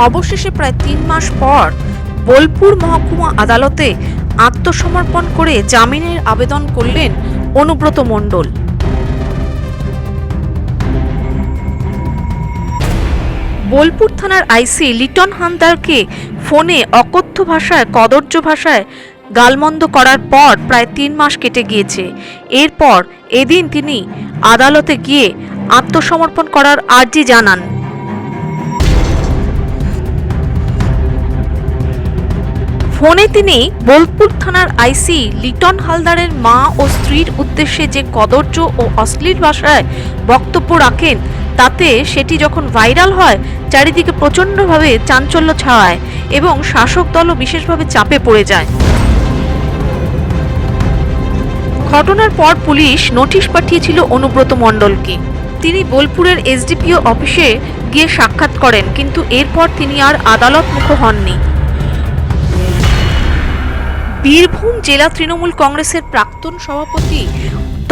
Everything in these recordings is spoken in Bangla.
অবশেষে প্রায় 3 মাস পর বোলপুর মহকুমা আদালতে আত্মসমর্পণ করে জামিনের আবেদন করলেন অনুব্রত মণ্ডল। বোলপুর থানার আইসি লিটন হালদারকে ফোনে অকথ্য ভাষায় কদর্য ভাষায় গালমন্দ করার পর প্রায় 3 মাস কেটে গিয়েছে। এরপর এদিন তিনি আদালতে গিয়ে আত্মসমর্পণ করার আর্জি জানান। ফোনে তিনি বোলপুর থানার আইসি লিটন হালদারের মা ও স্ত্রীর উদ্দেশ্যে যে কদর্য ও অশ্লীল ভাষায় বক্তব্য রাখেন, তাতে সেটি যখন ভাইরাল হয় চারিদিকে প্রচণ্ডভাবে চাঞ্চল্য ছড়ায় এবং শাসক দলও বিশেষভাবে চাপে পড়ে যায়। ঘটনার পর পুলিশ নোটিশ পাঠিয়েছিল অনুব্রত মণ্ডলকে। তিনি বোলপুরের এসডিপিও অফিসে গিয়ে সাক্ষাৎ করেন, কিন্তু এরপর তিনি আর আদালতমুখ হননি। বীরভূম জেলা তৃণমূল কংগ্রেসের প্রাক্তন সভাপতি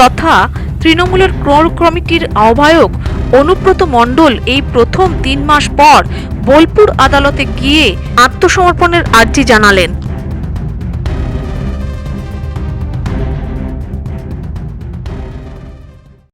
তথা তৃণমূলের কোর কমিটির আহ্বায়ক অনুব্রত মণ্ডল এই প্রথম 3 মাস পর বোলপুর আদালতে গিয়ে আত্মসমর্পণের আর্জি জানালেন।